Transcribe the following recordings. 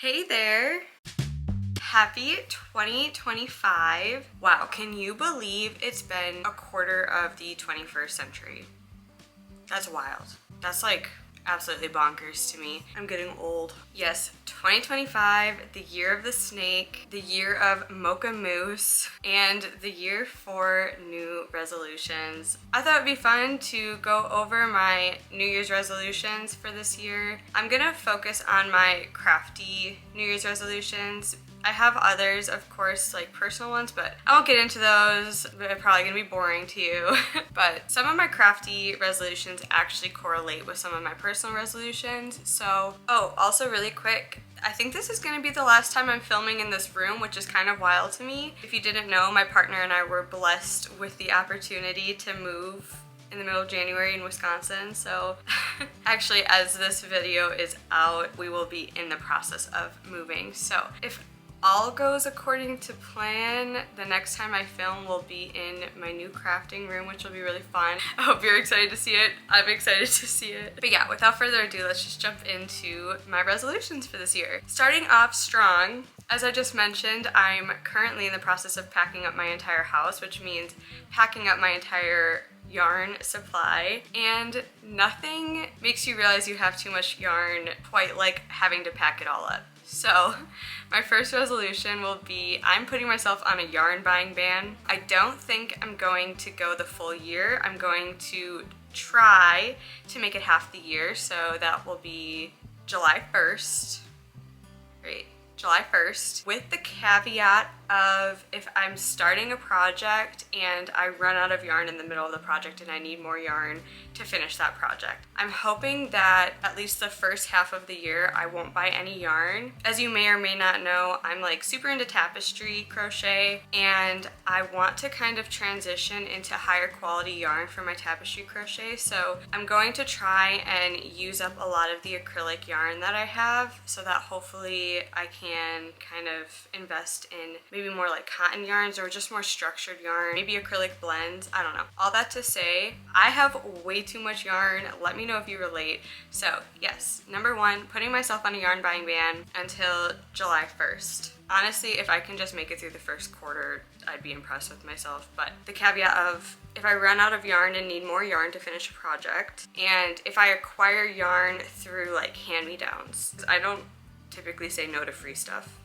Hey there! Happy 2025. Wow, can you believe it's been a quarter of the 21st century? That's wild. That's like absolutely bonkers to me. I'm getting old. Yes, 2025, the year of the snake, the year of Mocha Moose, and the year for new resolutions. I thought it'd be fun to go over my New Year's resolutions for this year. I'm gonna focus on my crafty New Year's resolutions. I have others, of course, like personal ones, but I won't get into those. They're probably gonna be boring to you. But some of my crafty resolutions actually correlate with some of my personal resolutions. So, oh, also really quick, I think this is gonna be the last time I'm filming in this room, which is kind of wild to me. If you didn't know, my partner and I were blessed with the opportunity to move in the middle of January in Wisconsin. So actually, as this video is out, we will be in the process of moving. So if all goes according to plan, the next time I film will be in my new crafting room, which will be really fun. I hope you're excited to see it. I'm excited to see it. But yeah, without further ado, let's just jump into my resolutions for this year. Starting off strong, as I just mentioned, I'm currently in the process of packing up my entire house, which means packing up my entire yarn supply, and nothing makes you realize you have too much yarn quite like having to pack it all up. So my first resolution will be I'm putting myself on a yarn buying ban. I don't think I'm going to go the full year. I'm going to try to make it half the year, so that will be July 1st. Great. July 1st, with the caveat of if I'm starting a project and I run out of yarn in the middle of the project and I need more yarn to finish that project. I'm hoping that at least the first half of the year I won't buy any yarn. As you may or may not know, I'm like super into tapestry crochet, and I want to kind of transition into higher quality yarn for my tapestry crochet, so I'm going to try and use up a lot of the acrylic yarn that I have so that hopefully I can kind of invest in maybe more like cotton yarns or just more structured yarn, maybe acrylic blends, I don't know. All that to say, I have way too much yarn. Let me know if you relate. So yes, number one, putting myself on a yarn buying ban until July 1st. Honestly, if I can just make it through the first quarter, I'd be impressed with myself. But the caveat of if I run out of yarn and need more yarn to finish a project, and if I acquire yarn through like hand-me-downs, I don't typically say no to free stuff.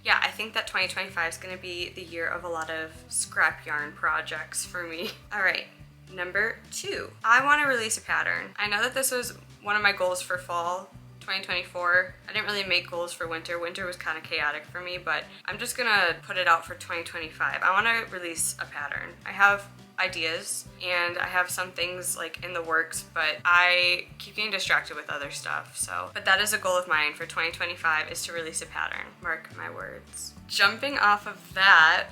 Yeah, I think that 2025 is going to be the year of a lot of scrap yarn projects for me. All right, number two, I want to release a pattern. I know that this was one of my goals for fall 2024. I didn't really make goals for winter. Winter was kind of chaotic for me, but I'm just gonna put it out for 2025. I want to release a pattern. I have ideas and I have some things like in the works, but I keep getting distracted with other stuff. But that is a goal of mine for 2025, is to release a pattern. Mark my words. Jumping off of that,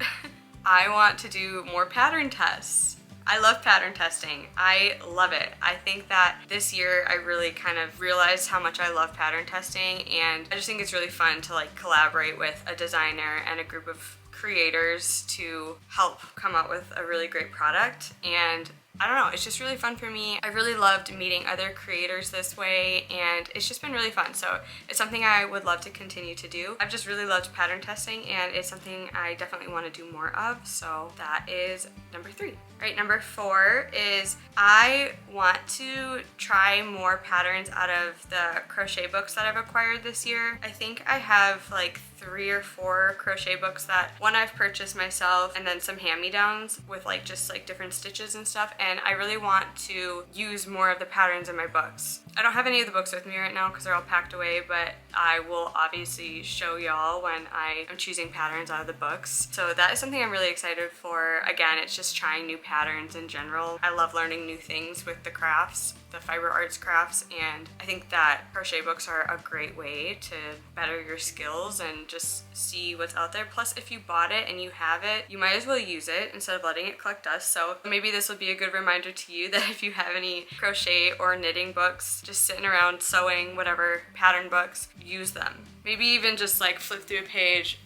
I want to do more pattern tests. I love pattern testing. I love it. I think that this year I really kind of realized how much I love pattern testing, and I just think it's really fun to like collaborate with a designer and a group of creators to help come out with a really great product. And I don't know, it's just really fun for me. I really loved meeting other creators this way, and it's just been really fun. So it's something I would love to continue to do. I've just really loved pattern testing, and it's something I definitely want to do more of. So that is number three. All right, number four is I want to try more patterns out of the crochet books that I've acquired this year. I think I have like 3 or 4 crochet books that one I've purchased myself, and then some hand-me-downs with like just like different stitches and stuff, and I really want to use more of the patterns in my books. I don't have any of the books with me right now because they're all packed away, but I will obviously show y'all when I am choosing patterns out of the books. So that is something I'm really excited for. Again, it's just trying new patterns in general. I love learning new things with the crafts, the fiber arts crafts, and I think that crochet books are a great way to better your skills and just see what's out there. Plus, if you bought it and you have it, you might as well use it instead of letting it collect dust. So maybe this will be a good reminder to you that if you have any crochet or knitting books just sitting around, sewing, whatever, pattern books, use them. Maybe even just like flip through a page,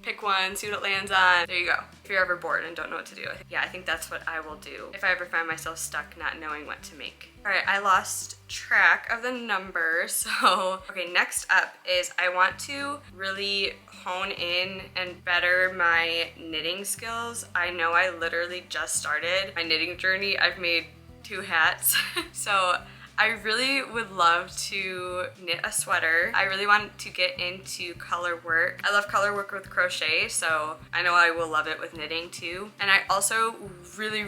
pick one, see what it lands on. There you go. If you're ever bored and don't know what to do. Yeah, I think that's what I will do if I ever find myself stuck not knowing what to make. All right, I lost track of the numbers. So, okay, next up is I want to really hone in and better my knitting skills. I know I literally just started my knitting journey. I've made 2 hats. So I really would love to knit a sweater. I really want to get into color work. I love color work with crochet, so I know I will love it with knitting too. And I also really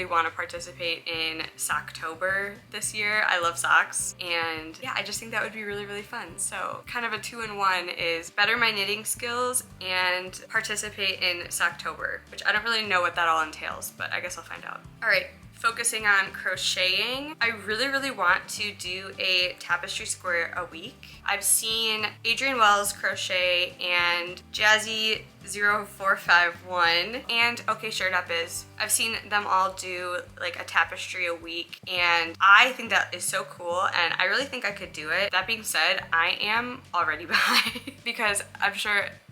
want to participate in Socktober this year. I love socks, and yeah, I just think that would be really fun. So kind of a 2-in-1 is better my knitting skills and participate in Socktober, which I don't really know what that all entails, but I guess I'll find out. All right. Focusing on crocheting, I really want to do a tapestry square a week. I've seen AidanWellsCrochet and Jazzy0451 and Okay Shirt Up Is. I've seen them all do like a tapestry a week, and I think that is so cool, and I really think I could do it. That being said, I am already behind because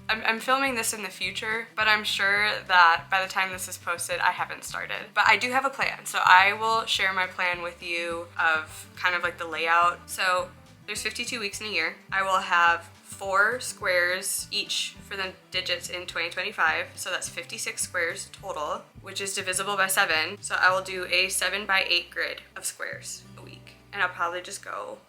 I'm filming this in the future, but I'm sure that by the time this is posted, I haven't started. But I do have a plan, so I will share my plan with you of kind of like the layout. So there's 52 weeks in a year. I will have 4 squares each for the digits in 2025, so that's 56 squares total, which is divisible by 7. So I will do a 7x8 grid of squares a week, and I'll probably just go,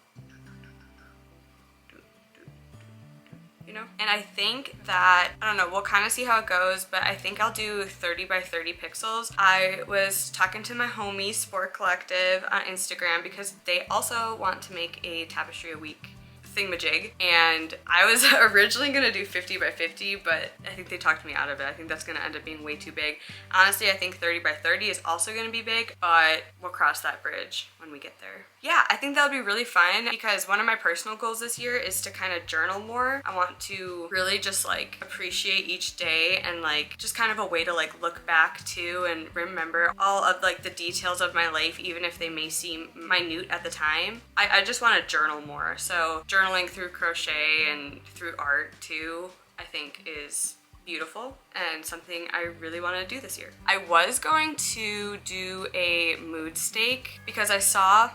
you know? And I think that, I don't know, we'll kind of see how it goes, but I think I'll do 30x30 pixels. I was talking to my homie Sport Collective on Instagram because they also want to make a tapestry a week thingamajig, and I was originally gonna do 50x50, but I think they talked me out of it. I think that's gonna end up being way too big. Honestly, I think 30x30 is also gonna be big, but we'll cross that bridge when we get there. Yeah, I think that'll be really fun because one of my personal goals this year is to kind of journal more. I want to really just like appreciate each day, and like just kind of a way to like look back to and remember all of like the details of my life, even if they may seem minute at the time. I just want to journal more. So journaling through crochet and through art too, I think is beautiful and something I really want to do this year. I was going to do a mood stake because I saw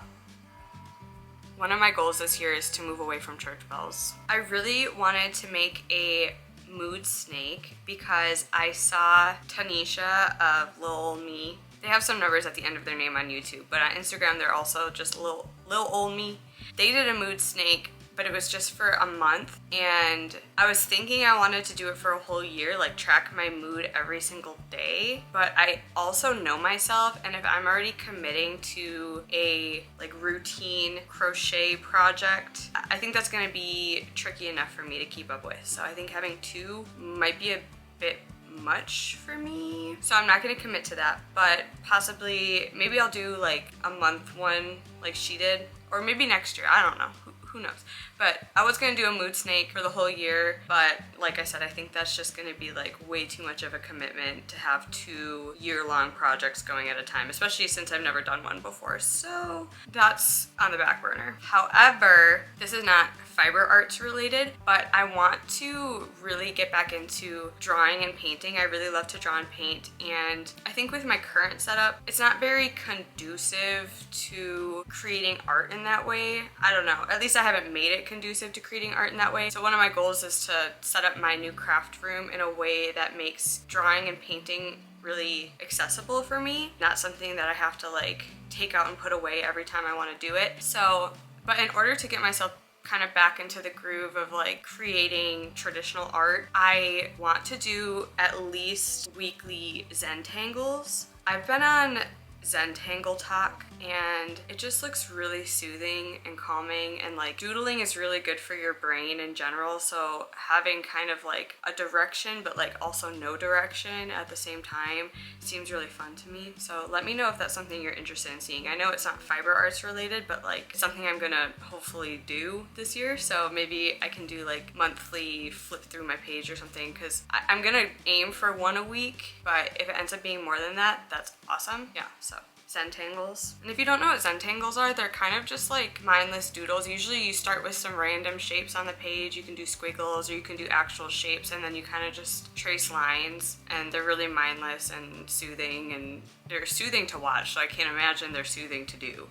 one of my goals this year is to move away from church bells. I really wanted to make a mood snake because I saw Tanisha of Lil Ol Me. They have some numbers at the end of their name on YouTube, but on Instagram they're also just Lil Ol Me. They did a mood snake, but it was just for a month, and I was thinking I wanted to do it for a whole year, like track my mood every single day, but I also know myself, and if I'm already committing to a like routine crochet project, I think that's gonna be tricky enough for me to keep up with. So I think having 2 might be a bit much for me, so I'm not gonna commit to that, but possibly maybe I'll do like a month one like she did, or maybe next year, I don't know. Who knows? But I was gonna do a mood snake for the whole year, but like I said, I think that's just gonna be like way too much of a commitment to have 2 year-long projects going at a time, especially since I've never done one before. So that's on the back burner. However, this is not fiber arts related, but I want to really get back into drawing and painting. I really love to draw and paint, and I think with my current setup, it's not very conducive to creating art in that way. I don't know, at least I haven't made it conducive to creating art in that way. So one of my goals is to set up my new craft room in a way that makes drawing and painting really accessible for me, not something that I have to like take out and put away every time I want to do it. So, but in order to get myself kind of back into the groove of like creating traditional art, I want to do at least weekly Zentangles. I've been on Zentangle Talk, and it just looks really soothing and calming, and like doodling is really good for your brain in general, so having kind of like a direction but like also no direction at the same time seems really fun to me. So let me know if that's something you're interested in seeing. I know it's not fiber arts related, but like it's something I'm gonna hopefully do this year, so maybe I can do like monthly flip through my page or something, because I'm gonna aim for 1 a week, but if it ends up being more than that, that's awesome. Yeah, so Zentangles. And if you don't know what Zentangles are, they're kind of just like mindless doodles. Usually you start with some random shapes on the page. You can do squiggles or you can do actual shapes, and then you kind of just trace lines, and they're really mindless and soothing, and they're soothing to watch, so I can't imagine they're soothing to do.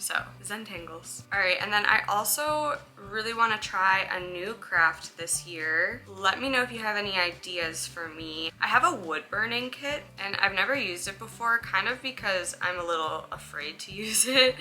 So, Zentangles. All right, and then I also really want to try a new craft this year. Let me know if you have any ideas for me. I have a wood burning kit and I've never used it before, kind of because I'm a little afraid to use it,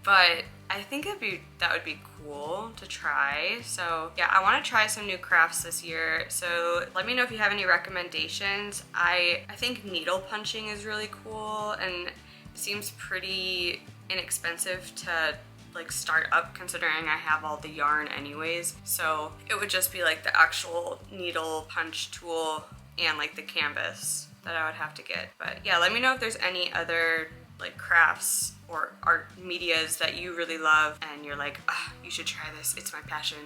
but I think that would be cool to try. So yeah, I want to try some new crafts this year. So let me know if you have any recommendations. I think needle punching is really cool and it seems pretty inexpensive to like start up considering I have all the yarn anyways. So it would just be like the actual needle punch tool and like the canvas that I would have to get. But yeah, let me know if there's any other like crafts or art medias that you really love and you're like, you should try this, it's my passion.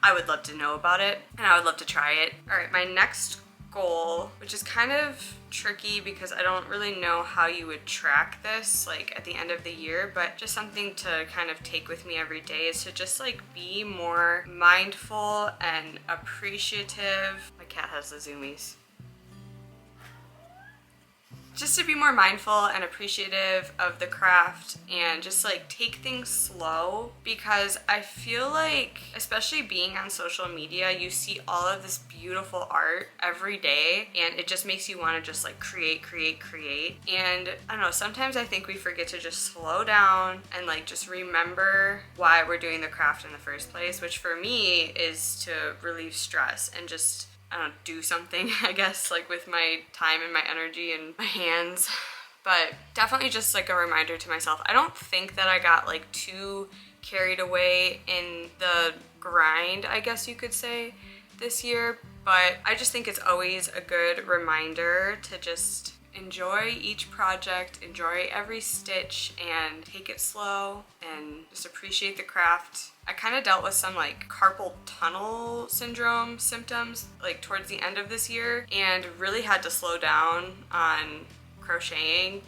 I would love to know about it and I would love to try it. All right, my next goal, which is kind of tricky because I don't really know how you would track this like at the end of the year, but just something to kind of take with me every day is to just like be more mindful and appreciative. My cat has the zoomies. Just to be more mindful and appreciative of the craft and just like take things slow, because I feel like, especially being on social media, you see all of this beautiful art every day and it just makes you want to just like create. And I don't know, sometimes I think we forget to just slow down and like just remember why we're doing the craft in the first place, which for me is to relieve stress and just, I don't know, do something, I guess, like with my time and my energy and my hands. But definitely just like a reminder to myself. I don't think that I got like too carried away in the grind, I guess you could say, this year, but I just think it's always a good reminder to just enjoy each project, enjoy every stitch, and take it slow and just appreciate the craft. I kind of dealt with some like carpal tunnel syndrome symptoms like towards the end of this year and really had to slow down on crocheting.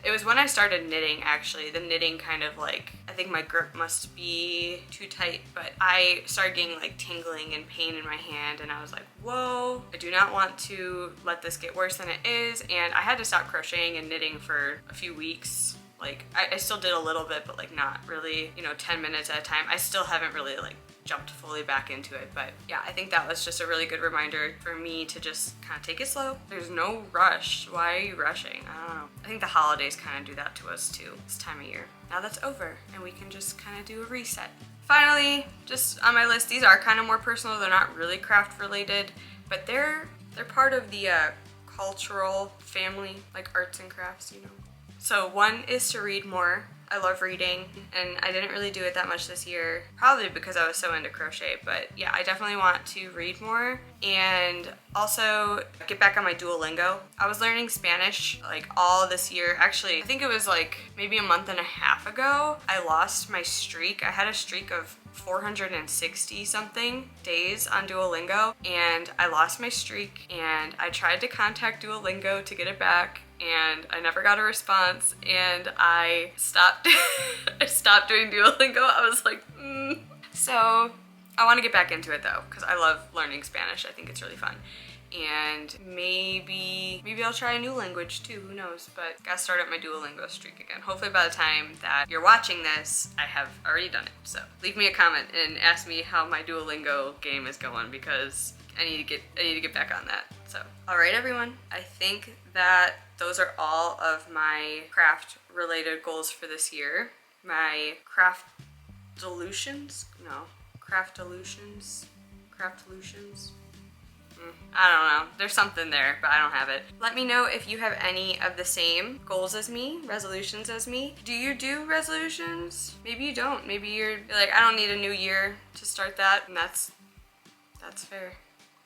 It was when I started knitting, actually. The knitting kind of like, I think my grip must be too tight, but I started getting like tingling and pain in my hand and I was like, whoa, I do not want to let this get worse than it is. And I had to stop crocheting and knitting for a few weeks. Like I still did a little bit, but like not really, 10 minutes at a time. I still haven't really like jumped fully back into it, but yeah, I think that was just a really good reminder for me to just kind of take it slow. There's no rush. Why are you rushing? I don't know. I think the holidays kind of do that to us too, this time of year. Now that's over and we can just kind of do a reset. Finally, just on my list, these are kind of more personal. They're not really craft related, but they're part of the cultural family, like arts and crafts, So one is to read more. I love reading and I didn't really do it that much this year, probably because I was so into crochet, but yeah, I definitely want to read more and also get back on my Duolingo. I was learning Spanish like all this year. Actually, I think it was like maybe a month and a half ago, I lost my streak. I had a streak of 460 something days on Duolingo and I lost my streak and I tried to contact Duolingo to get it back and I never got a response and I stopped I stopped doing Duolingo. I was like, So I want to get back into it though because I love learning Spanish. I think it's really fun. And maybe I'll try a new language too, who knows, but gotta start up my Duolingo streak again. Hopefully by the time that you're watching this, I have already done it. So leave me a comment and ask me how my Duolingo game is going because I need to get back on that. So, all right everyone, I think that those are all of my craft related goals for this year. My craft-olutions? I don't know. There's something there, but I don't have it. Let me know if you have any of the same goals as me, resolutions as me. Do you do resolutions? Maybe you don't. Maybe you're like, I don't need a new year to start that, and that's fair.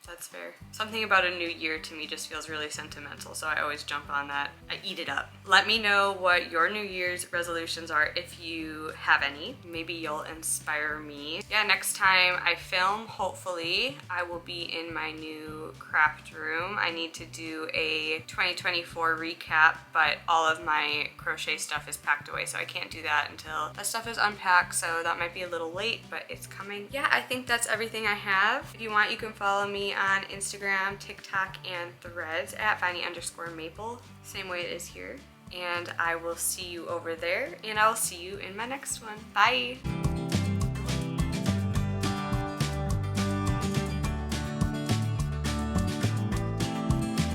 That's fair. Something about a new year to me just feels really sentimental, so I always jump on that. I eat it up. Let me know what your New Year's resolutions are if you have any. Maybe you'll inspire me. Yeah, next time I film, hopefully, I will be in my new craft room. I need to do a 2024 recap, but all of my crochet stuff is packed away, so I can't do that until that stuff is unpacked, so that might be a little late, but it's coming. Yeah, I think that's everything I have. If you want, you can follow me on Instagram, TikTok, and Threads at Viney_Maple, same way it is here. and I will see you over there, and I'll see you in my next one. Bye!